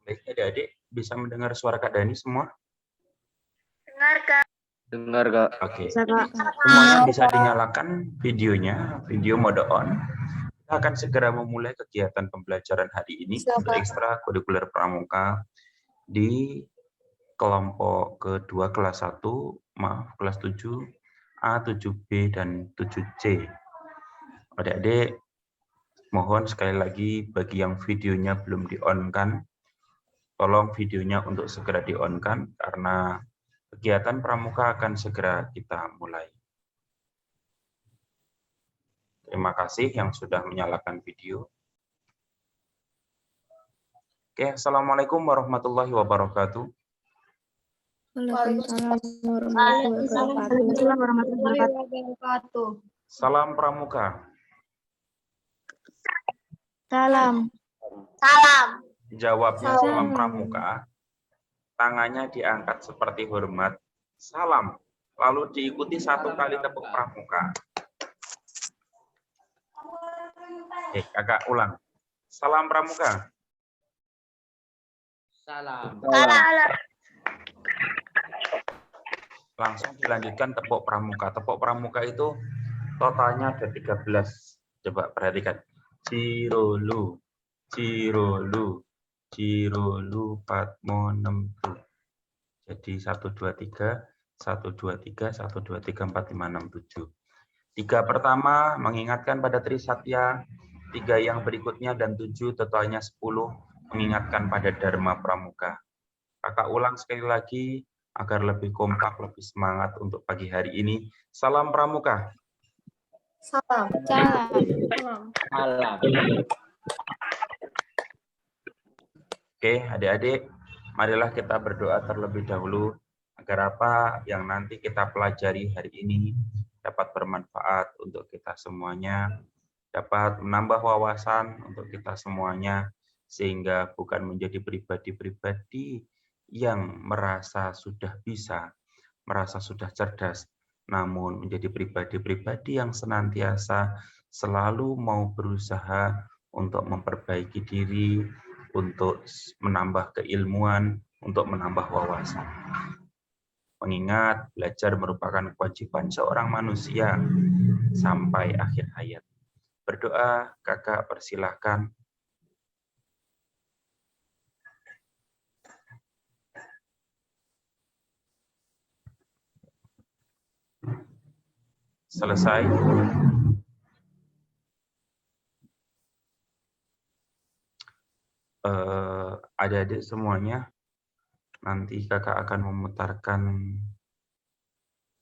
Baik, adik-adik bisa mendengar suara Kak Dani semua? Dengar, Kak. Dengar, Kak. Oke. Semuanya bisa dinyalakan videonya, video mode on. Kita akan segera memulai kegiatan pembelajaran hari ini untuk ekstra kurikuler pramuka di kelompok kedua kelas 1, kelas 7, A, 7B, dan 7C. Adik-adik, mohon sekali lagi bagi yang videonya belum di-on-kan, tolong videonya untuk segera di-on-kan karena kegiatan pramuka akan segera kita mulai. Terima kasih yang sudah menyalakan video. Oke, Assalamualaikum warahmatullahi wabarakatuh. Waalaikumsalam warahmatullahi wabarakatuh. Salam pramuka. Salam. Salam. Jawabnya salam pramuka. Tangannya diangkat seperti hormat. Salam. Lalu diikuti 1 kali tepuk pramuka. Kakak ulang. Salam pramuka. Salam. Salam. Langsung dilanjutkan tepuk pramuka. Tepuk pramuka itu totalnya ada 13. Coba perhatikan. Cirolu, cirolu, cirolu, patmo, nemtu. Jadi 1, 2, 3, 1, 2, 3, 1, 2, 3, 4, 5, 6, 7. 3 pertama mengingatkan pada Trisatya, 3 yang berikutnya dan 7 totalnya 10 mengingatkan pada Dharma Pramuka. Kakak ulang sekali lagi agar lebih kompak, lebih semangat untuk pagi hari ini. Salam Pramuka. Salam. Salam. Oke, adik-adik, marilah kita berdoa terlebih dahulu agar apa yang nanti kita pelajari hari ini dapat bermanfaat untuk kita semuanya, dapat menambah wawasan untuk kita semuanya, sehingga bukan menjadi pribadi-pribadi yang merasa sudah bisa, merasa sudah cerdas, namun menjadi pribadi-pribadi yang senantiasa selalu mau berusaha untuk memperbaiki diri, untuk menambah keilmuan, untuk menambah wawasan. Mengingat belajar merupakan kewajiban seorang manusia sampai akhir hayat. Berdoa, kakak persilahkan. Selesai. Adik-adik semuanya, nanti kakak akan memutarkan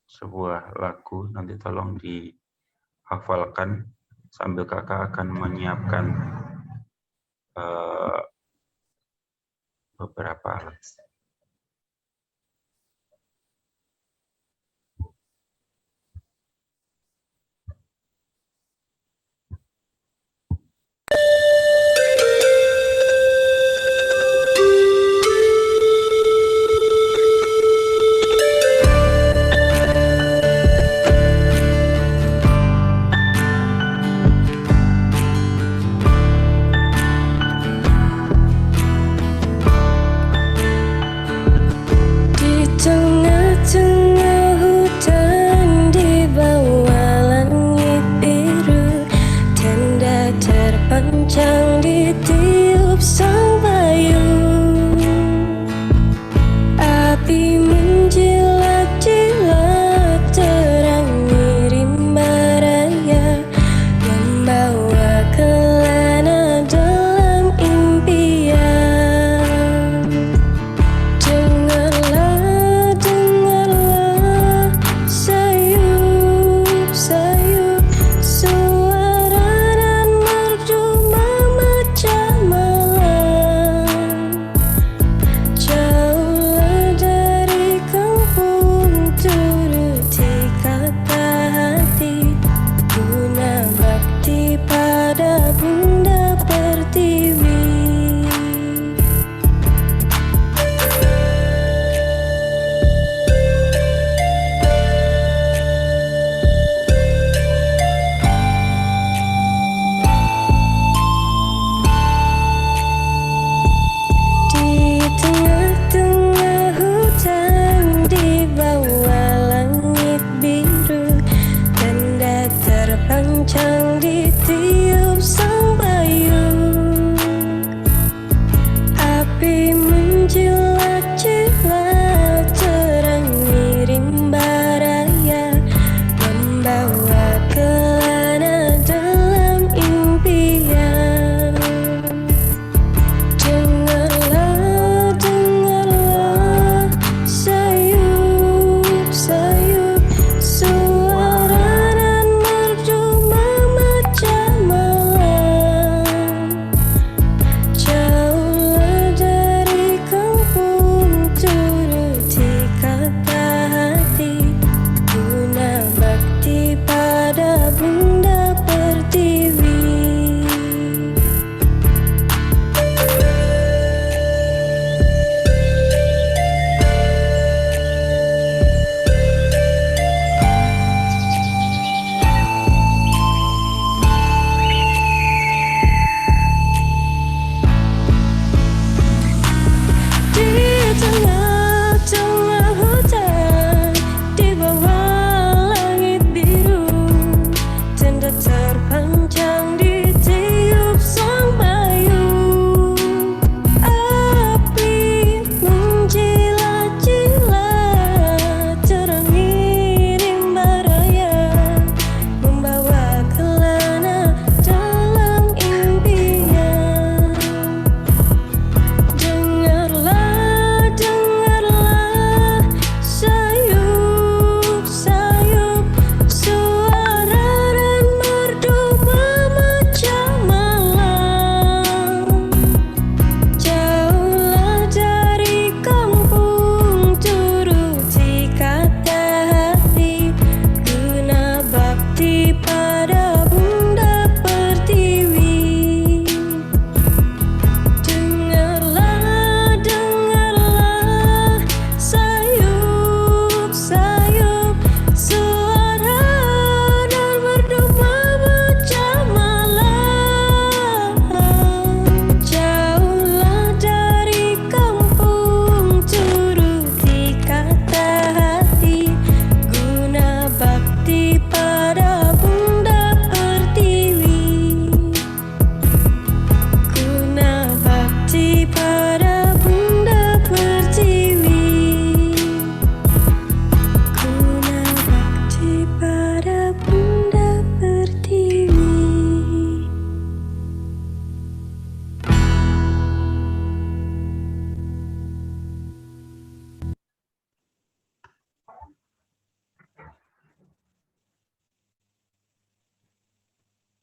sebuah lagu, nanti tolong dihafalkan sambil kakak akan menyiapkan beberapa alat.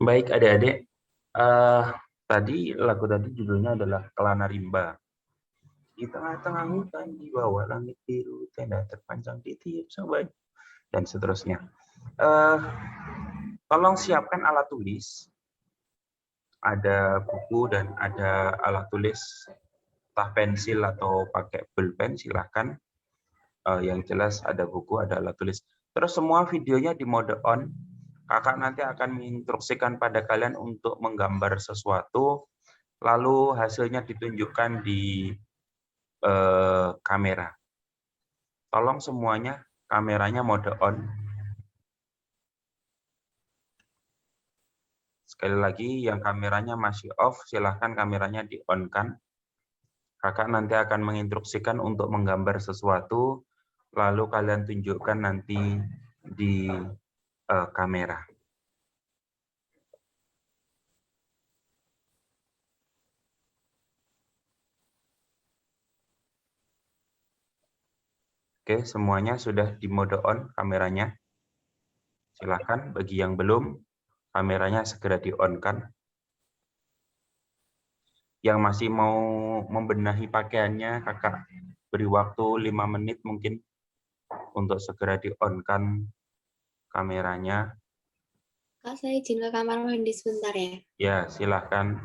Baik adik-adik, tadi lagu tadi judulnya adalah Kelana Rimba. Di tengah-tengah hutan, di bawah langit biru, tenda terpanjang di tiap sobat, dan seterusnya. Tolong siapkan alat tulis. Ada buku dan ada alat tulis, entah pensil atau pakai pulpen, silahkan. Yang jelas ada buku, ada alat tulis. Terus semua videonya di mode on. Kakak nanti akan menginstruksikan pada kalian untuk menggambar sesuatu, lalu hasilnya ditunjukkan di kamera. Tolong semuanya kameranya mode on. Sekali lagi, yang kameranya masih off, silahkan kameranya di-on-kan. Kakak nanti akan menginstruksikan untuk menggambar sesuatu, lalu kalian tunjukkan nanti di kamera. Oke, semuanya sudah di mode on kameranya. Silahkan, bagi yang belum, kameranya segera di-on-kan. Yang masih mau membenahi pakaiannya, kakak beri waktu 5 menit mungkin untuk segera di-on-kan kameranya. Kak, saya izin ke kamar mandi sebentar ya. Ya, silahkan.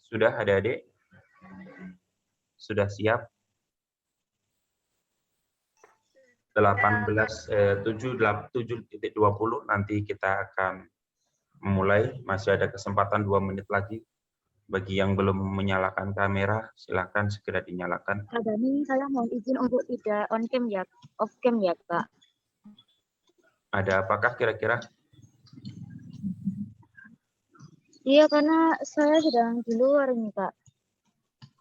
Sudah adik-adik? Sudah siap? 7.20 nanti kita akan memulai. Masih ada kesempatan 2 menit lagi. Bagi yang belum menyalakan kamera, silakan segera dinyalakan. Kak Dani, saya mohon izin untuk tidak on cam ya, off cam ya, Kak. Ada apakah kira-kira? Iya, karena saya sedang di luar nih, Kak.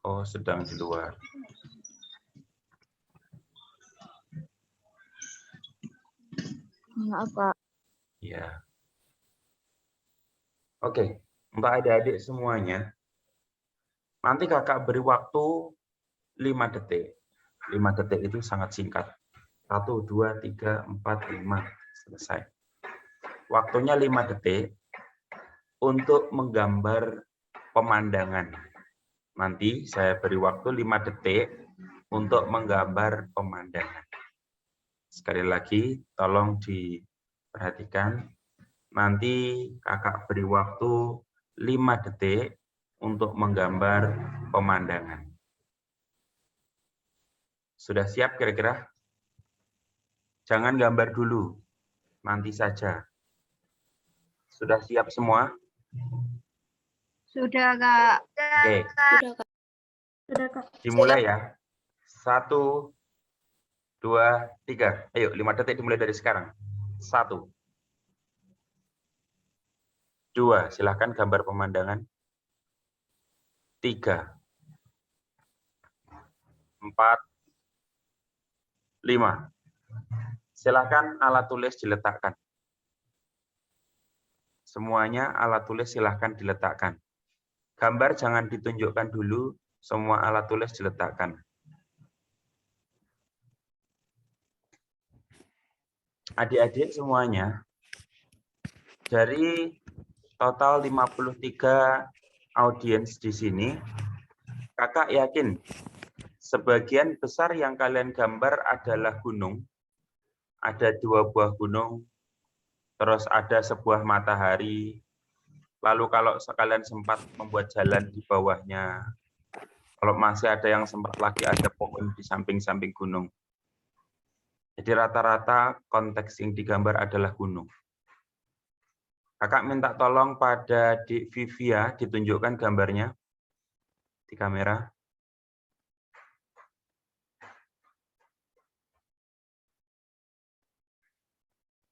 Oh, sedang di luar. Maaf, Kak. Ya. Oke, untuk adik-adik semuanya, nanti kakak beri waktu 5 detik. 5 detik itu sangat singkat. 1, 2, 3, 4, 5. Selesai. Waktunya 5 detik untuk menggambar pemandangan. Nanti saya beri waktu 5 detik untuk menggambar pemandangan. Sekali lagi, tolong diperhatikan. Nanti kakak beri waktu 5 detik untuk menggambar pemandangan. Sudah siap kira-kira? Jangan gambar dulu, nanti saja. Sudah siap semua? Sudah, Kak. Oke, Sudah, Kak. Sudah, Kak. dimulai ya. 1, 2, 3. Ayo, 5 detik dimulai dari sekarang. 1, 2, silahkan gambar pemandangan. 3, 4, 5. Silahkan alat tulis diletakkan. Semuanya alat tulis silahkan diletakkan. Gambar jangan ditunjukkan dulu, semua alat tulis diletakkan. Adik-adik semuanya, dari total 53 audiens di sini, kakak yakin sebagian besar yang kalian gambar adalah gunung. Ada 2 buah gunung, terus ada sebuah matahari. Lalu kalau sekalian sempat membuat jalan di bawahnya, kalau masih ada yang sempat lagi ada pohon di samping-samping gunung. Jadi rata-rata konteks yang digambar adalah gunung. Kakak minta tolong pada Dik Vivia ditunjukkan gambarnya di kamera.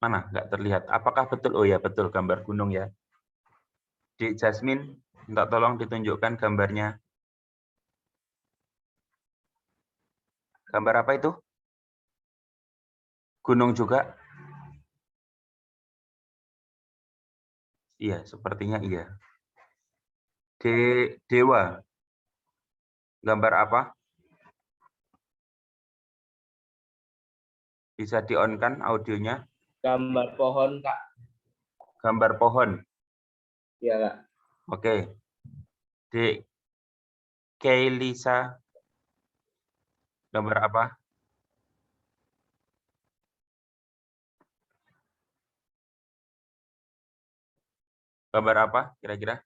Mana? Nggak terlihat. Apakah betul? Oh ya, betul gambar gunung ya. Dik Jasmine, minta tolong ditunjukkan gambarnya. Gambar apa itu? Gunung juga? Iya, sepertinya iya. Dewa, gambar apa? Bisa di-on-kan audionya? Gambar pohon, Kak. Gambar pohon. Iya, Kak. Oke. Dek Kailisa. Gambar apa? Gambar apa kira-kira?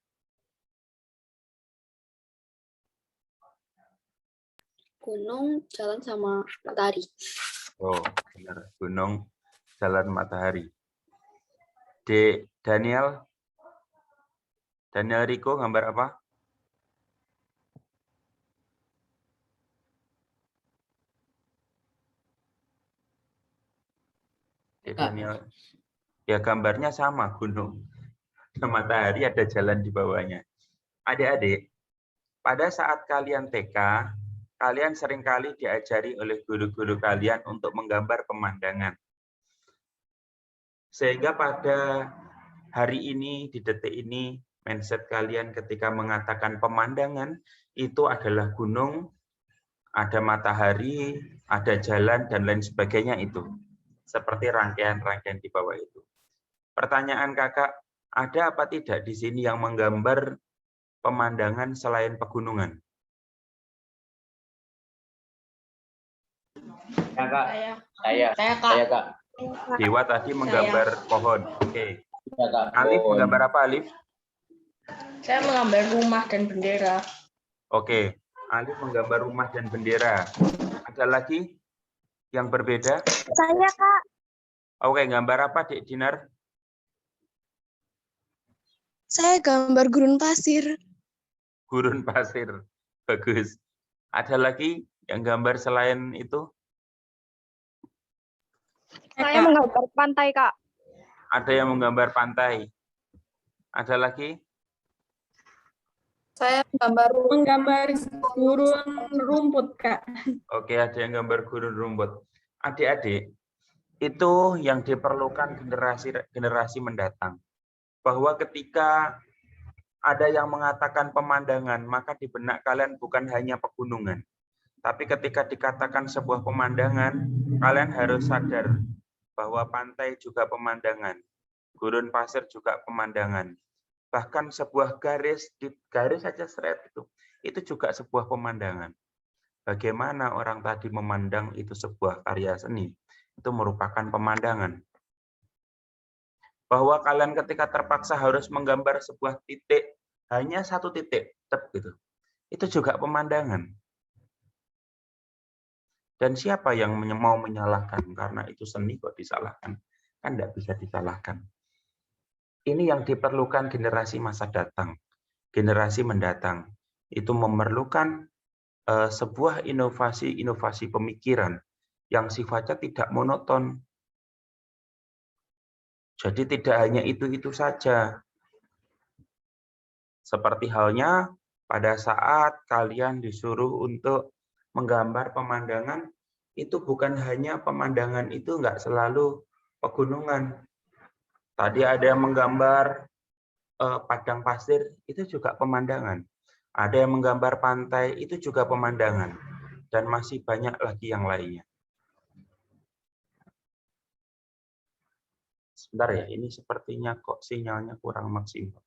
Gunung, jalan sama matahari. Oh, benar. Gunung, jalan matahari. Dek Daniel. Daniel Riko gambar apa? Dek Daniel. Ya gambarnya sama, gunung. Matahari ada jalan di bawahnya. Adik-adik, pada saat kalian TK, kalian seringkali diajari oleh guru-guru kalian untuk menggambar pemandangan. Sehingga pada hari ini, di detik ini, mindset kalian ketika mengatakan pemandangan, itu adalah gunung, ada matahari, ada jalan, dan lain sebagainya itu. Seperti rangkaian-rangkaian di bawah itu. Pertanyaan kakak, ada apa tidak di sini yang menggambar pemandangan selain pegunungan? Ya, Kak. Saya, Kak. Dewa tadi menggambar pohon. Oke. Ya, Kak. Alif Pohon. menggambar apa, Alif? Saya menggambar rumah dan bendera. Oke. Alif menggambar rumah dan bendera. Ada lagi yang berbeda? Saya, Kak. Oke, gambar apa, Dek Dinar? Saya gambar gurun pasir. Gurun pasir. Bagus. Ada lagi yang gambar selain itu? Saya menggambar pantai, Kak. Ada yang menggambar pantai. Ada lagi? Saya menggambar gurun rumput, Kak. Oke, ada yang gambar gurun rumput. Adik-adik, itu yang diperlukan generasi mendatang. Bahwa ketika ada yang mengatakan pemandangan, maka di benak kalian bukan hanya pegunungan. Tapi ketika dikatakan sebuah pemandangan, kalian harus sadar bahwa pantai juga pemandangan. Gurun pasir juga pemandangan. Bahkan sebuah garis saja seret itu juga sebuah pemandangan. Bagaimana orang tadi memandang itu sebuah karya seni, itu merupakan pemandangan. Bahwa kalian ketika terpaksa harus menggambar sebuah titik, hanya satu titik, gitu. Itu juga pemandangan. Dan siapa yang mau menyalahkan? Karena itu seni kok disalahkan? Kan tidak bisa disalahkan. Ini yang diperlukan generasi masa datang, generasi mendatang. Itu memerlukan sebuah inovasi pemikiran yang sifatnya tidak monoton. Jadi tidak hanya itu saja. Seperti halnya pada saat kalian disuruh untuk menggambar pemandangan, itu bukan hanya pemandangan itu nggak selalu pegunungan. Tadi ada yang menggambar padang pasir, itu juga pemandangan. Ada yang menggambar pantai, itu juga pemandangan. Dan masih banyak lagi yang lainnya. Sebentar ya, ini sepertinya kok sinyalnya kurang maksimal.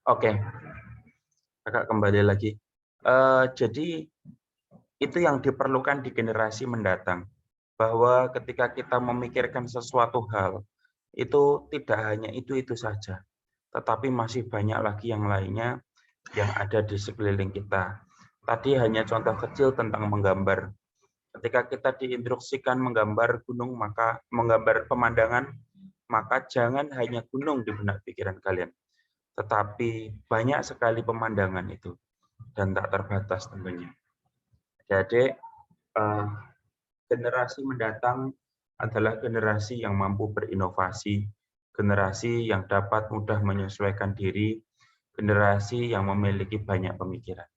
Oke, Kakak kembali lagi. Jadi itu yang diperlukan di generasi mendatang, bahwa ketika kita memikirkan sesuatu hal, itu tidak hanya itu saja, tetapi masih banyak lagi yang lainnya yang ada di sekeliling kita. Tadi hanya contoh kecil tentang menggambar. Ketika kita diinstruksikan menggambar gunung, maka menggambar pemandangan, maka jangan hanya gunung di benak pikiran kalian, tetapi banyak sekali pemandangan itu dan tak terbatas tentunya. Jadi generasi mendatang adalah generasi yang mampu berinovasi, generasi yang dapat mudah menyesuaikan diri, generasi yang memiliki banyak pemikiran.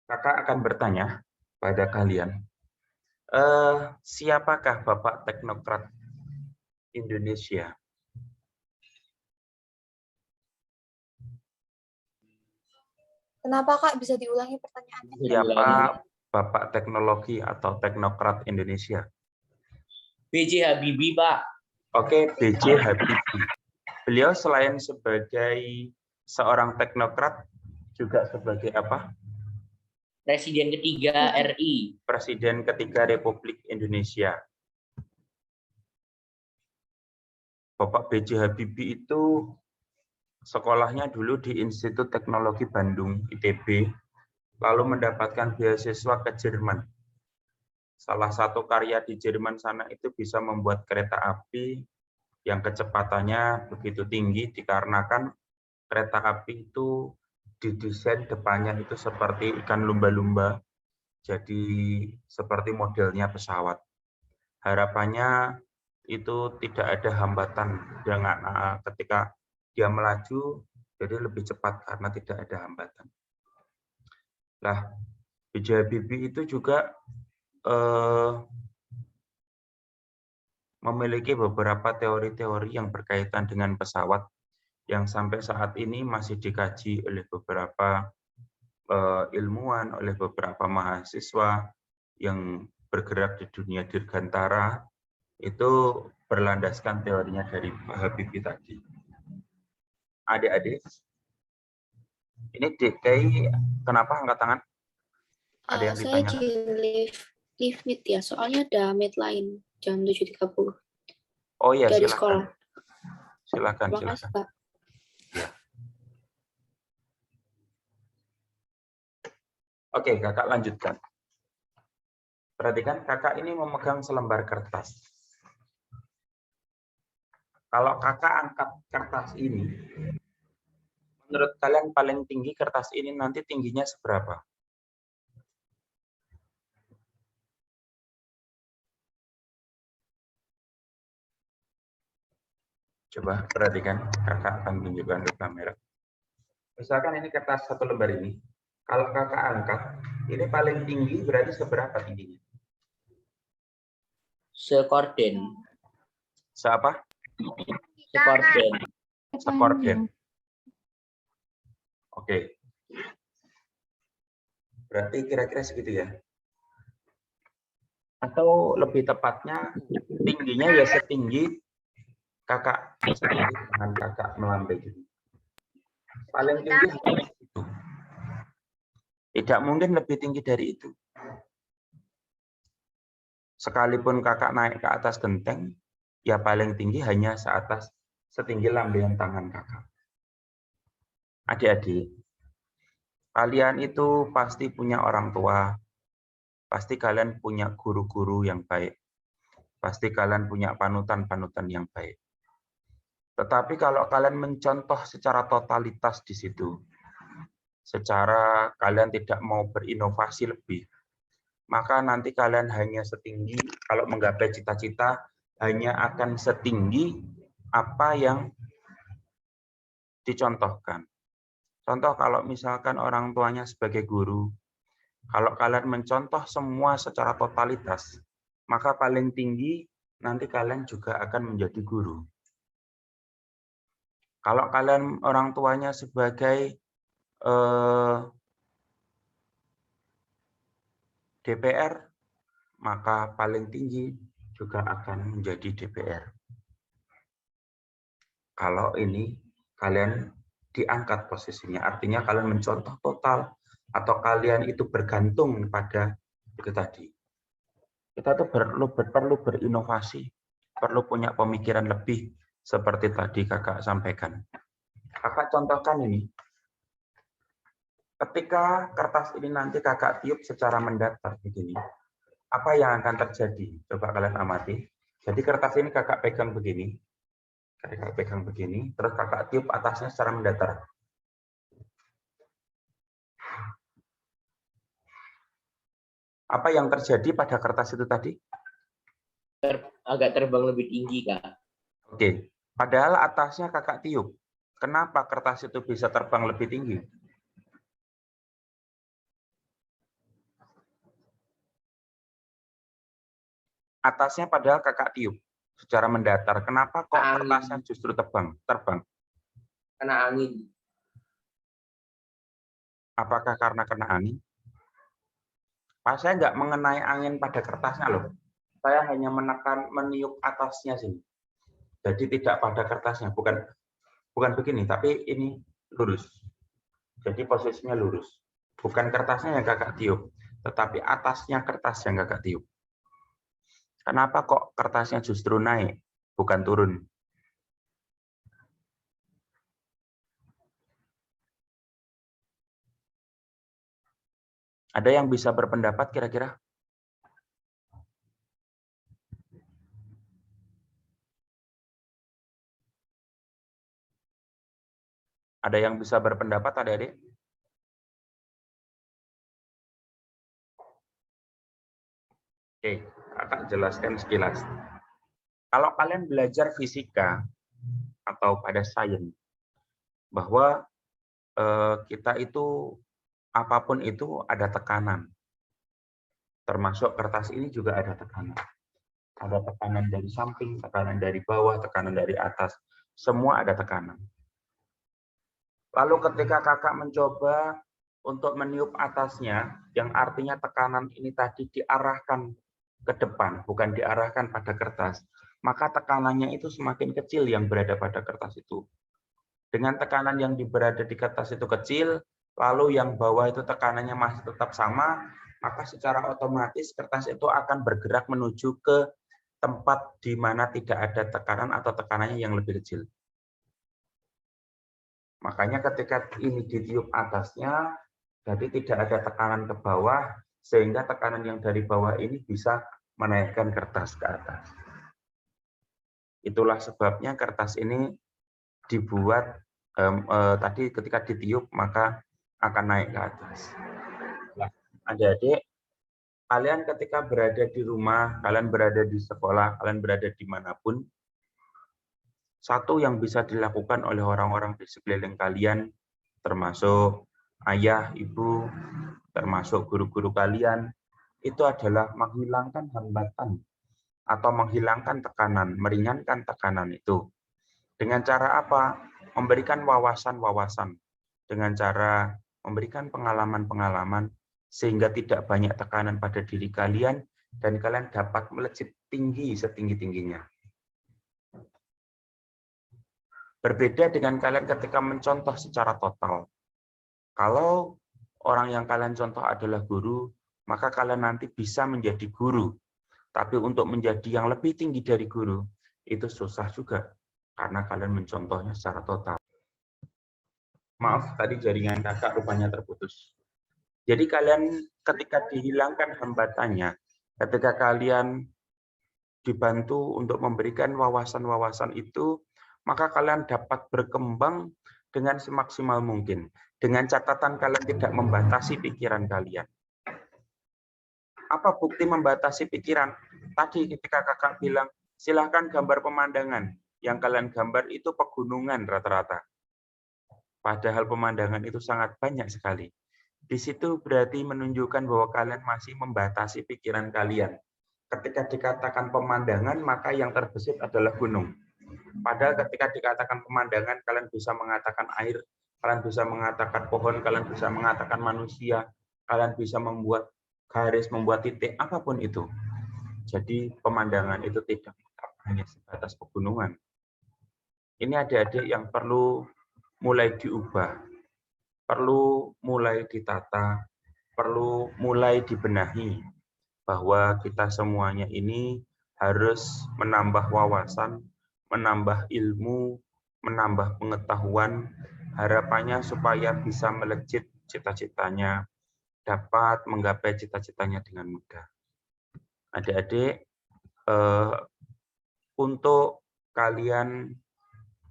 Kakak akan bertanya pada kalian, siapakah Bapak Teknokrat Indonesia? Kenapa Kak bisa diulangi pertanyaannya? Siapa Bapak Teknologi atau Teknokrat Indonesia? B.J. Habibie, Pak. Oke, B.J. Habibie. Beliau selain sebagai seorang teknokrat, juga sebagai apa? Presiden ketiga RI. Presiden ketiga Republik Indonesia. Bapak B.J. Habibie itu sekolahnya dulu di Institut Teknologi Bandung, ITB, lalu mendapatkan beasiswa ke Jerman. Salah satu karya di Jerman sana itu bisa membuat kereta api yang kecepatannya begitu tinggi dikarenakan kereta api itu didesain depannya itu seperti ikan lumba-lumba, jadi seperti modelnya pesawat. Harapannya itu tidak ada hambatan dengan ketika dia melaju, jadi lebih cepat karena tidak ada hambatan. Nah, B.J. Habibie itu juga memiliki beberapa teori-teori yang berkaitan dengan pesawat yang sampai saat ini masih dikaji oleh beberapa ilmuwan, oleh beberapa mahasiswa yang bergerak di dunia dirgantara, itu berlandaskan teorinya dari Habibie tadi. Adik-adik, ini DKI kenapa angkat tangan? Ada yang Saya ditanyakan? leave meet ya, soalnya ada meet lain jam 7.30 Oh iya, dari silakan. sekolah. Silakan, Terima kasih, silakan. Pak. Ya. Oke, kakak lanjutkan. Perhatikan, kakak ini memegang selembar kertas. Kalau kakak angkat kertas ini, menurut kalian paling tinggi kertas ini nanti tingginya seberapa? Coba perhatikan, kakak akan tunjukkan ke kamera. Misalkan ini kertas satu lembar ini. Kalau kakak angkat, ini paling tinggi berarti seberapa tingginya? Sekorden. Seapa? Sekorden. Sekorden. Oke. Berarti kira-kira segitu ya? Atau lebih tepatnya tingginya ya setinggi kakak, setinggi tangan kakak melambai gitu. Paling tinggi itu. Tidak mungkin lebih tinggi dari itu. Sekalipun kakak naik ke atas genteng, ya paling tinggi hanya setinggi lambaian tangan kakak. Adik-adik, kalian itu pasti punya orang tua, pasti kalian punya guru-guru yang baik, pasti kalian punya panutan-panutan yang baik. Tetapi kalau kalian mencontoh secara totalitas di situ, secara kalian tidak mau berinovasi lebih, maka nanti kalian hanya setinggi, kalau menggapai cita-cita, hanya akan setinggi apa yang dicontohkan. Contoh kalau misalkan orang tuanya sebagai guru, kalau kalian mencontoh semua secara totalitas, maka paling tinggi nanti kalian juga akan menjadi guru. Kalau kalian orang tuanya sebagai DPR, maka paling tinggi juga akan menjadi DPR. Kalau ini kalian diangkat posisinya. Artinya kalian mencontoh total atau kalian itu bergantung pada itu tadi. Kita tuh perlu berinovasi, perlu punya pemikiran lebih seperti tadi kakak sampaikan. Kakak contohkan ini. Ketika kertas ini nanti kakak tiup secara mendatar begini, apa yang akan terjadi? Coba kalian amati. Jadi kertas ini kakak pegang begini, terus kakak tiup atasnya secara mendatar. Apa yang terjadi pada kertas itu tadi? Agak terbang lebih tinggi, Kak. Oke, padahal atasnya kakak tiup. Kenapa kertas itu bisa terbang lebih tinggi? Atasnya padahal kakak tiup secara mendatar. Kenapa kok kertasnya justru terbang? Kena angin. Apakah karena kena angin? Pak, saya nggak mengenai angin pada kertasnya loh. Saya hanya meniup atasnya sini. Jadi tidak pada kertasnya, bukan begini, tapi ini lurus. Jadi posisinya lurus. Bukan kertasnya yang kakak tiup, tetapi atasnya kertas yang kakak tiup. Kenapa kok kertasnya justru naik, bukan turun? Ada yang bisa berpendapat kira-kira? Ada yang bisa berpendapat, adik-adik? Oke, akan jelaskan sekilas. Kalau kalian belajar fisika atau pada sains, bahwa kita itu apapun itu ada tekanan. Termasuk kertas ini juga ada tekanan. Ada tekanan dari samping, tekanan dari bawah, tekanan dari atas. Semua ada tekanan. Lalu ketika kakak mencoba untuk meniup atasnya, yang artinya tekanan ini tadi diarahkan ke depan, bukan diarahkan pada kertas, maka tekanannya itu semakin kecil yang berada pada kertas itu. Dengan tekanan yang berada di kertas itu kecil, lalu yang bawah itu tekanannya masih tetap sama, maka secara otomatis kertas itu akan bergerak menuju ke tempat di mana tidak ada tekanan atau tekanannya yang lebih kecil. Makanya ketika ini ditiup atasnya, jadi tidak ada tekanan ke bawah, sehingga tekanan yang dari bawah ini bisa menaikkan kertas ke atas. Itulah sebabnya kertas ini dibuat tadi ketika ditiup maka akan naik ke atas. Nah, adik-adik, kalian ketika berada di rumah, kalian berada di sekolah, kalian berada dimanapun, satu yang bisa dilakukan oleh orang-orang di sekeliling kalian, termasuk ayah, ibu, termasuk guru-guru kalian, itu adalah menghilangkan hambatan atau menghilangkan tekanan, meringankan tekanan itu. Dengan cara apa? Memberikan wawasan-wawasan. Dengan cara memberikan pengalaman-pengalaman sehingga tidak banyak tekanan pada diri kalian dan kalian dapat melejit tinggi setinggi-tingginya. Berbeda dengan kalian ketika mencontoh secara total. Kalau orang yang kalian contoh adalah guru, maka kalian nanti bisa menjadi guru. Tapi untuk menjadi yang lebih tinggi dari guru, itu susah juga. Karena kalian mencontohnya secara total. Maaf, tadi jaringan kakak rupanya terputus. Jadi kalian ketika dihilangkan hambatannya, ketika kalian dibantu untuk memberikan wawasan-wawasan itu, maka kalian dapat berkembang dengan semaksimal mungkin. Dengan catatan kalian tidak membatasi pikiran kalian. Apa bukti membatasi pikiran? Tadi ketika kakak bilang, silahkan gambar pemandangan. Yang kalian gambar itu pegunungan rata-rata. Padahal pemandangan itu sangat banyak sekali. Di situ berarti menunjukkan bahwa kalian masih membatasi pikiran kalian. Ketika dikatakan pemandangan, maka yang terbesit adalah gunung. Padahal ketika dikatakan pemandangan, kalian bisa mengatakan air, kalian bisa mengatakan pohon, kalian bisa mengatakan manusia, kalian bisa membuat garis, membuat titik, apapun itu. Jadi pemandangan itu tidak hanya sebatas pegunungan. Ini adik-adik yang perlu mulai diubah, perlu mulai ditata, perlu mulai dibenahi, bahwa kita semuanya ini harus menambah wawasan, menambah ilmu, menambah pengetahuan, harapannya supaya bisa melejit cita-citanya, dapat menggapai cita-citanya dengan mudah. Adik-adik, untuk kalian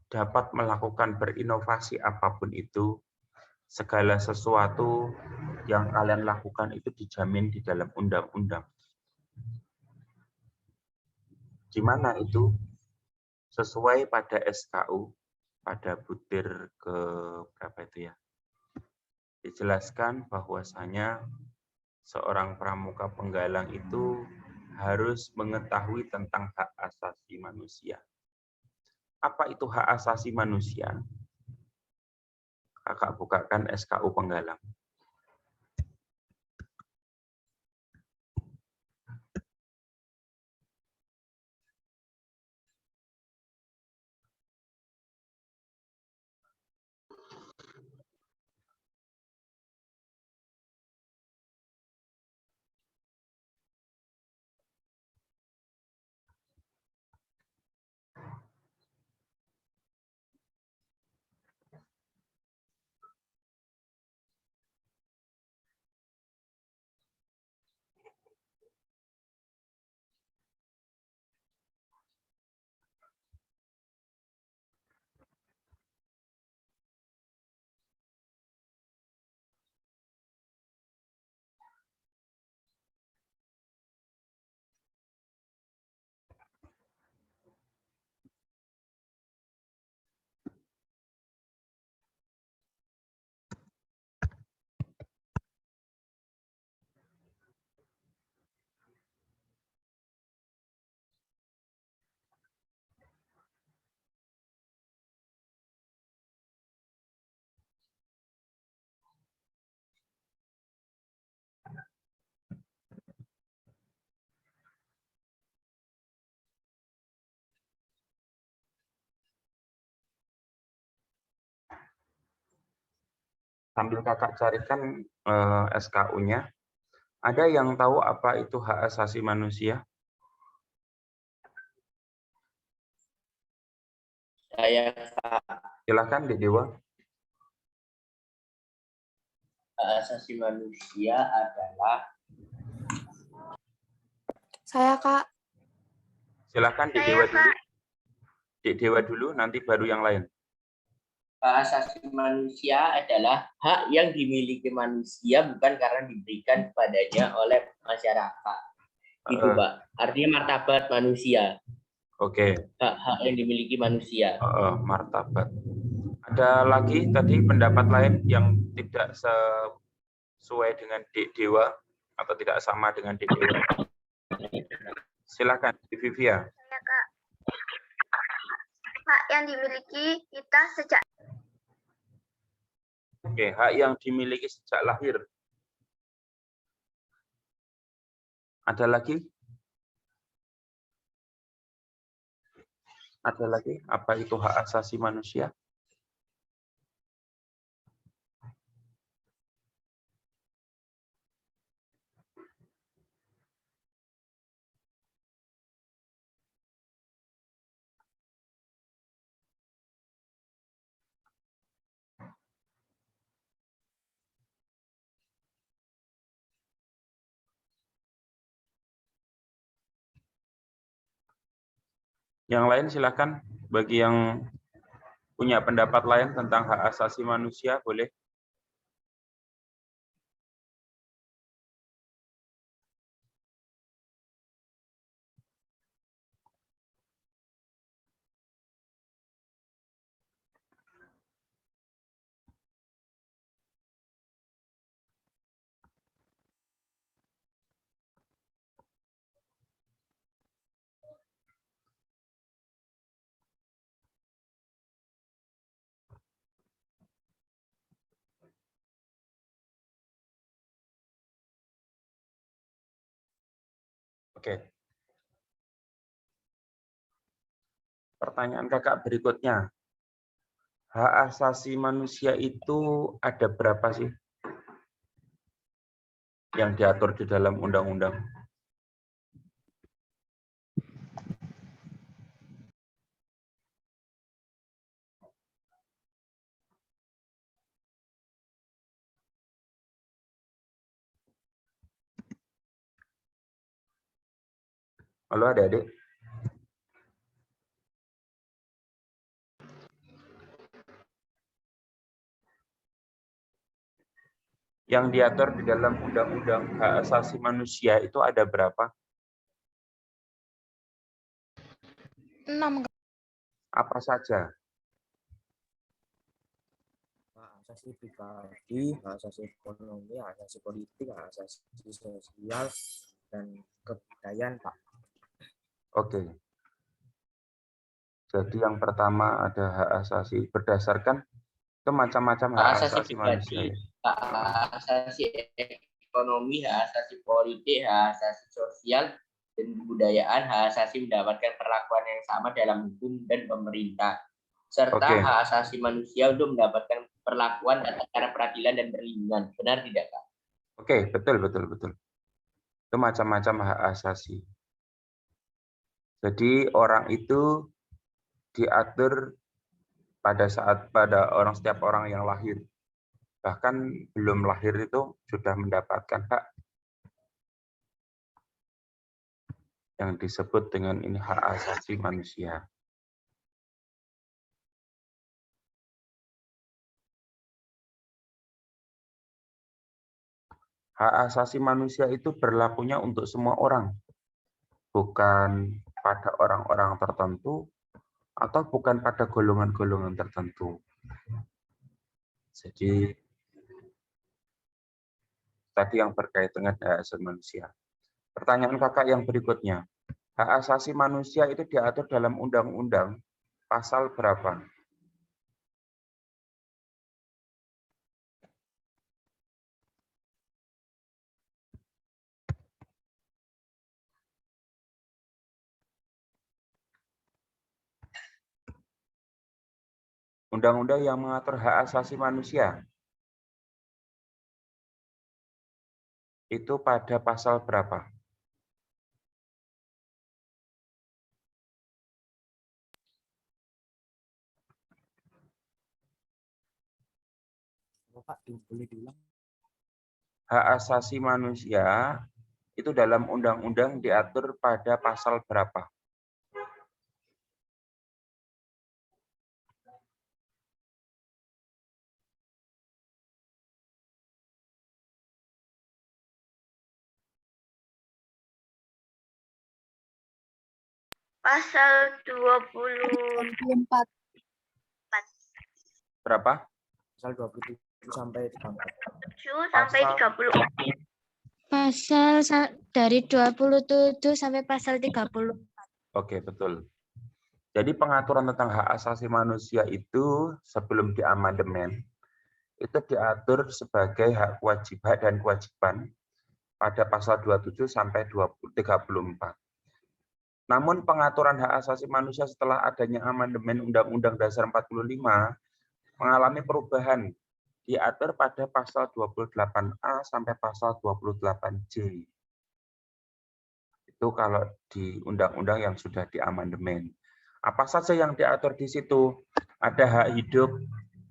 dapat melakukan berinovasi apapun itu, segala sesuatu yang kalian lakukan itu dijamin di dalam undang-undang. Gimana itu? Sesuai pada SKU, pada butir ke berapa itu ya? Dijelaskan bahwasanya seorang pramuka penggalang itu harus mengetahui tentang hak asasi manusia. Apa itu hak asasi manusia? Kakak bukakan SKU penggalang. Sambil kakak carikan SKU-nya, ada yang tahu apa itu hak asasi manusia? Saya Silakan, Dek Dewa. hak asasi manusia adalah Saya, Kak. Silakan, Dek Dewa dulu. Dek Dewa dulu, nanti baru yang lain. hak asasi manusia adalah hak yang dimiliki manusia bukan karena diberikan kepadanya oleh masyarakat. Itu, Pak. Artinya martabat manusia. Oke. Hak-hak yang dimiliki manusia. Martabat. Ada lagi tadi pendapat lain yang tidak sesuai dengan Dek Dewa atau tidak sama dengan Dek Dewa? Silakan, Vivia. Saya, Kak. Hak yang dimiliki kita sejak Oke, hak yang dimiliki sejak lahir. Ada lagi? Ada lagi? Apa itu hak asasi manusia? Yang lain silakan. Bagi yang punya pendapat lain tentang hak asasi manusia, boleh. Oke. Pertanyaan kakak berikutnya. Hak asasi manusia itu ada berapa sih yang diatur di dalam undang-undang? Halo adik-adik? Yang diatur di dalam undang-undang hak asasi manusia itu ada berapa? 6. Apa saja? Hak asasi pribadi, hak asasi ekonomi, hak asasi politik, hak asasi sosial, dan kebudayaan, Pak. Oke. Jadi yang pertama ada hak asasi berdasarkan ke macam-macam hak asasi manusia. Ya. Hak asasi ekonomi, hak asasi politik, hak asasi sosial, dan kebudayaan, hak asasi mendapatkan perlakuan yang sama dalam hukum dan pemerintah, serta hak asasi manusia untuk mendapatkan perlakuan atas cara peradilan dan perlindungan. Benar tidak, Kak? Oke, betul. Itu macam-macam hak asasi. Jadi orang itu diatur pada setiap orang yang lahir. Bahkan belum lahir itu sudah mendapatkan hak yang disebut dengan ini hak asasi manusia. Hak asasi manusia itu berlakunya untuk semua orang, bukan pada orang-orang tertentu atau bukan pada golongan-golongan tertentu. Jadi tadi yang berkait dengan hak asasi manusia. Pertanyaan kakak yang berikutnya, hak asasi manusia itu diatur dalam undang-undang pasal berapa? Undang-undang yang mengatur hak asasi manusia itu pada pasal berapa? Pak, boleh diulang? Hak asasi manusia itu dalam undang-undang diatur pada pasal berapa? Pasal 24. Berapa? Pasal 27 sampai 34. 7 sampai 30. Pasal dari 27 sampai pasal 30. Oke, betul. Jadi pengaturan tentang hak asasi manusia itu sebelum diamandemen itu diatur sebagai hak dan kewajiban pada pasal 27 sampai 34. Namun pengaturan hak asasi manusia setelah adanya amandemen Undang-Undang Dasar 45 mengalami perubahan, diatur pada pasal 28A sampai pasal 28J. Itu kalau di undang-undang yang sudah diamandemen. Apa saja yang diatur di situ? Ada hak hidup,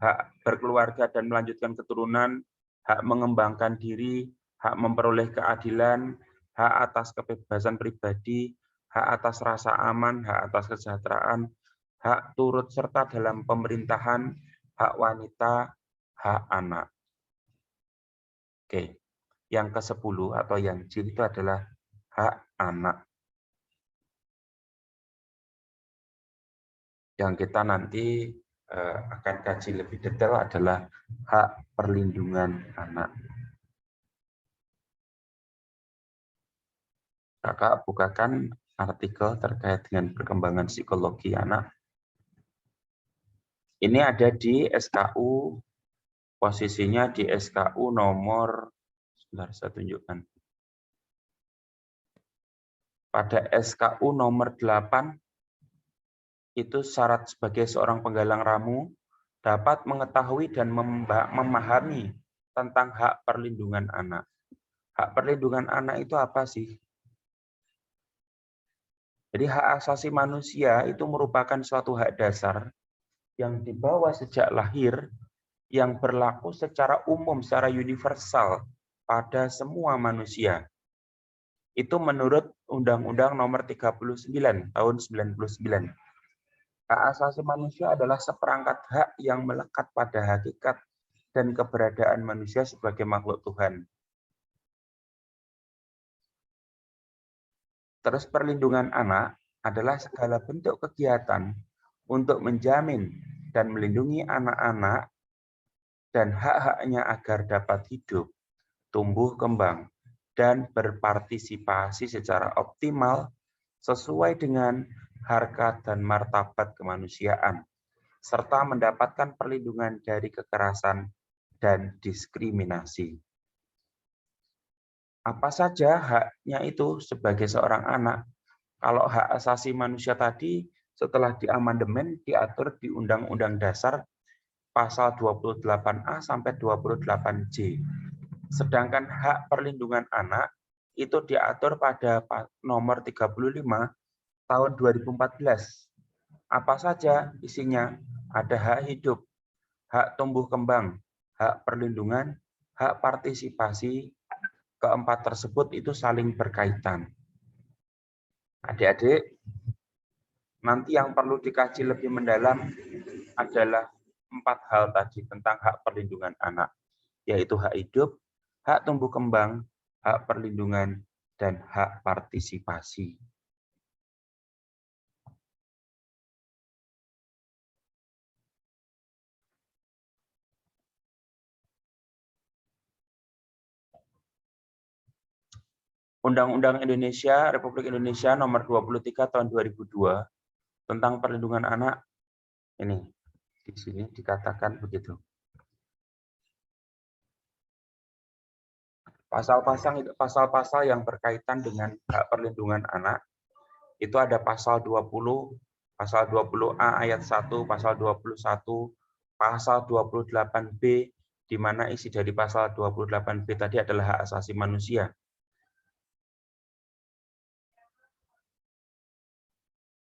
hak berkeluarga dan melanjutkan keturunan, hak mengembangkan diri, hak memperoleh keadilan, hak atas kebebasan pribadi, hak atas rasa aman, hak atas kesejahteraan, hak turut serta dalam pemerintahan, hak wanita, hak anak. Oke. Yang ke-10 atau yang J itu adalah hak anak. Yang kita nanti akan kaji lebih detail adalah hak perlindungan anak. Kakak bukakan artikel terkait dengan perkembangan psikologi anak. Ini ada di SKU, posisinya di SKU nomor, sebentar saya tunjukkan. Pada SKU nomor 8, itu syarat sebagai seorang penggalang ramu, dapat mengetahui dan memahami tentang hak perlindungan anak. Hak perlindungan anak itu apa sih? Jadi hak asasi manusia itu merupakan suatu hak dasar yang dibawa sejak lahir, yang berlaku secara umum, secara universal pada semua manusia. Itu menurut Undang-Undang Nomor 39 tahun 99. Hak asasi manusia adalah seperangkat hak yang melekat pada hakikat dan keberadaan manusia sebagai makhluk Tuhan. Terus perlindungan anak adalah segala bentuk kegiatan untuk menjamin dan melindungi anak-anak dan hak-haknya agar dapat hidup, tumbuh kembang, dan berpartisipasi secara optimal sesuai dengan harkat dan martabat kemanusiaan, serta mendapatkan perlindungan dari kekerasan dan diskriminasi. Apa saja haknya itu sebagai seorang anak? Kalau hak asasi manusia tadi setelah diamandemen diatur di Undang-Undang Dasar pasal 28A sampai 28J. Sedangkan hak perlindungan anak itu diatur pada nomor 35 tahun 2014. Apa saja isinya? Ada hak hidup, hak tumbuh kembang, hak perlindungan, hak partisipasi. Keempat tersebut itu saling berkaitan. Adik-adik, nanti yang perlu dikaji lebih mendalam adalah 4 hal tadi tentang hak perlindungan anak, yaitu hak hidup, hak tumbuh kembang, hak perlindungan, dan hak partisipasi. Undang-Undang Indonesia, Republik Indonesia Nomor 23 Tahun 2002 tentang perlindungan anak, ini di sini dikatakan begitu. Pasal-pasal yang berkaitan dengan hak perlindungan anak itu ada pasal 20, pasal 20A ayat 1, pasal 21, pasal 28B, di mana isi dari pasal 28B tadi adalah hak asasi manusia.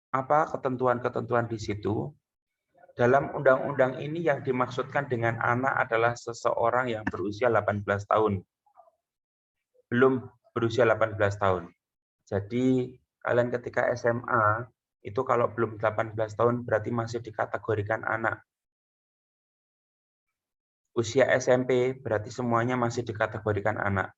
Apa ketentuan-ketentuan di situ? Dalam undang-undang ini yang dimaksudkan dengan anak adalah seseorang yang berusia 18 tahun. Belum berusia 18 tahun. Jadi kalian ketika SMA, itu kalau belum 18 tahun berarti masih dikategorikan anak. Usia SMP berarti semuanya masih dikategorikan anak.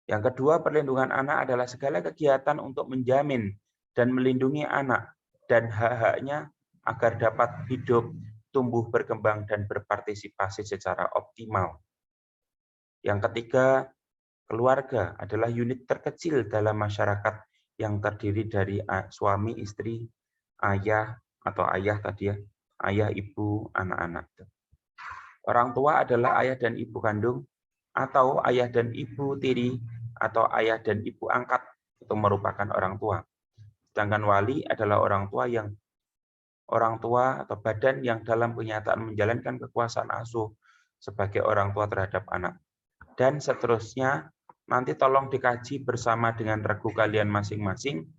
Yang kedua, perlindungan anak adalah segala kegiatan untuk menjamin dan melindungi anak dan hak-haknya agar dapat hidup, tumbuh, berkembang, dan berpartisipasi secara optimal. Yang ketiga, keluarga adalah unit terkecil dalam masyarakat yang terdiri dari suami, istri, ayah atau ayah tadi ya, ayah, ibu, anak-anak. Orang tua adalah ayah dan ibu kandung atau ayah dan ibu tiri atau ayah dan ibu angkat, itu merupakan orang tua. Sedangkan wali adalah orang tua atau badan yang dalam kenyataan menjalankan kekuasaan asuh sebagai orang tua terhadap anak. Dan seterusnya, nanti tolong dikaji bersama dengan regu kalian masing-masing.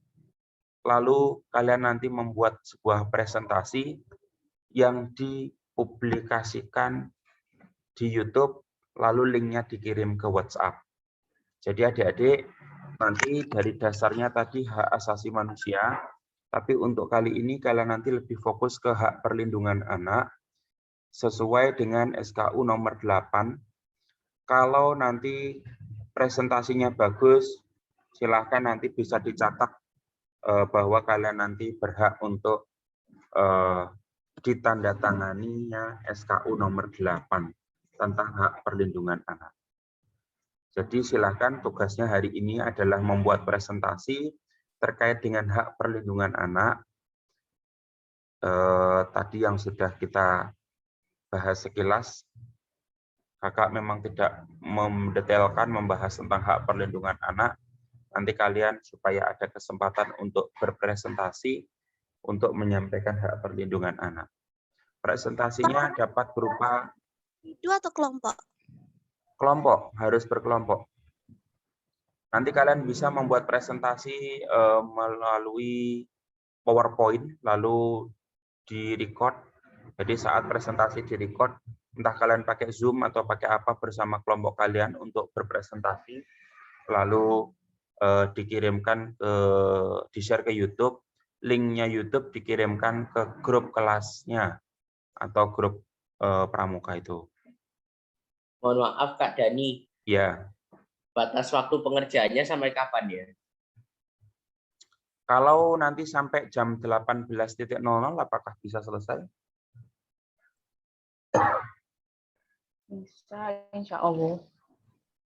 Lalu kalian nanti membuat sebuah presentasi yang dipublikasikan di YouTube, lalu linknya dikirim ke WhatsApp. Jadi adik-adik, nanti dari dasarnya tadi hak asasi manusia, tapi untuk kali ini kalian nanti lebih fokus ke hak perlindungan anak, sesuai dengan SKU nomor 8. Kalau nanti presentasinya bagus, silahkan nanti bisa dicatat bahwa kalian nanti berhak untuk ditandatanganinya SKU nomor 8 tentang hak perlindungan anak. Jadi silakan tugasnya hari ini adalah membuat presentasi terkait dengan hak perlindungan anak. Tadi yang sudah kita bahas sekilas, kakak memang tidak mendetailkan membahas tentang hak perlindungan anak. Nanti kalian supaya ada kesempatan untuk berpresentasi untuk menyampaikan hak perlindungan anak. Presentasinya dapat berupa Individu atau kelompok? kelompok, harus berkelompok. Nanti kalian bisa membuat presentasi melalui PowerPoint, lalu di-record. Jadi saat presentasi di-record, entah kalian pakai Zoom atau pakai apa bersama kelompok kalian untuk berpresentasi, lalu dikirimkan di-share ke YouTube, linknya YouTube dikirimkan ke grup kelasnya atau grup pramuka itu. Mohon maaf Kak Dani, Ya, batas waktu pengerjaannya sampai kapan ya? kalau nanti sampai jam 18.00 apakah bisa selesai? Bisa, insya Allah.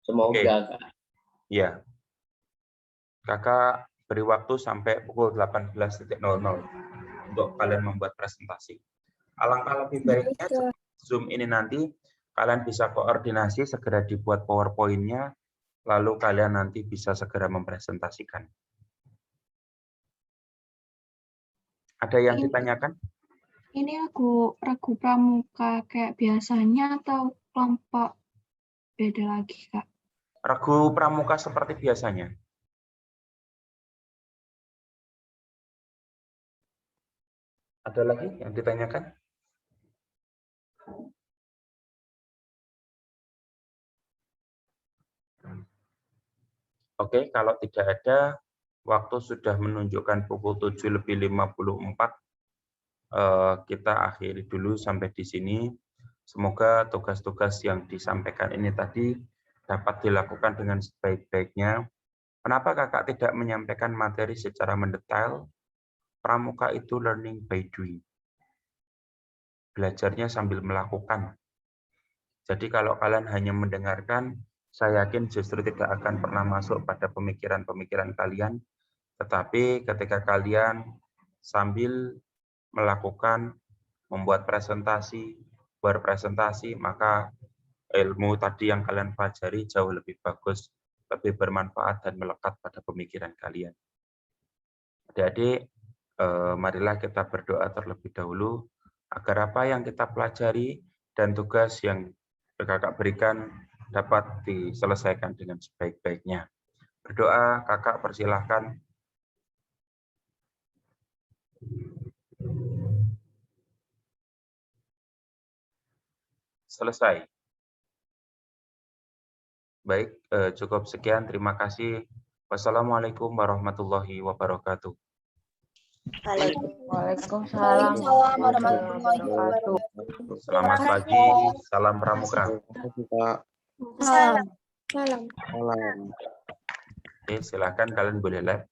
Semoga Oke. Kak. Ya. Kakak beri waktu sampai pukul 18.00 untuk kalian membuat presentasi. Alangkah lebih baiknya Zoom ini nanti kalian bisa koordinasi, segera dibuat PowerPoint-nya, lalu kalian nanti bisa segera mempresentasikan. Ada yang ditanyakan? Ini ragu pramuka kayak biasanya atau kelompok beda lagi, Kak? Regu pramuka seperti biasanya. Ada lagi yang ditanyakan? Oke, kalau tidak ada, waktu sudah menunjukkan pukul 7:54. Kita akhiri dulu sampai di sini. Semoga tugas-tugas yang disampaikan ini tadi dapat dilakukan dengan sebaik-baiknya. Kenapa kakak tidak menyampaikan materi secara mendetail? Pramuka itu learning by doing. Belajarnya sambil melakukan. Jadi kalau kalian hanya mendengarkan, saya yakin justru tidak akan pernah masuk pada pemikiran-pemikiran kalian. Tetapi ketika kalian sambil melakukan, membuat presentasi, berpresentasi, maka ilmu tadi yang kalian pelajari jauh lebih bagus, lebih bermanfaat dan melekat pada pemikiran kalian. Adik-adik, marilah kita berdoa terlebih dahulu agar apa yang kita pelajari dan tugas yang kakak berikan dapat diselesaikan dengan sebaik-baiknya. Berdoa, kakak persilahkan. Selesai. Baik, cukup sekian. Terima kasih. Wassalamualaikum warahmatullahi wabarakatuh. Waalaikumsalam warahmatullahi wabarakatuh. Selamat pagi, salam pramuka. Salam. Oke, silakan kalian boleh live.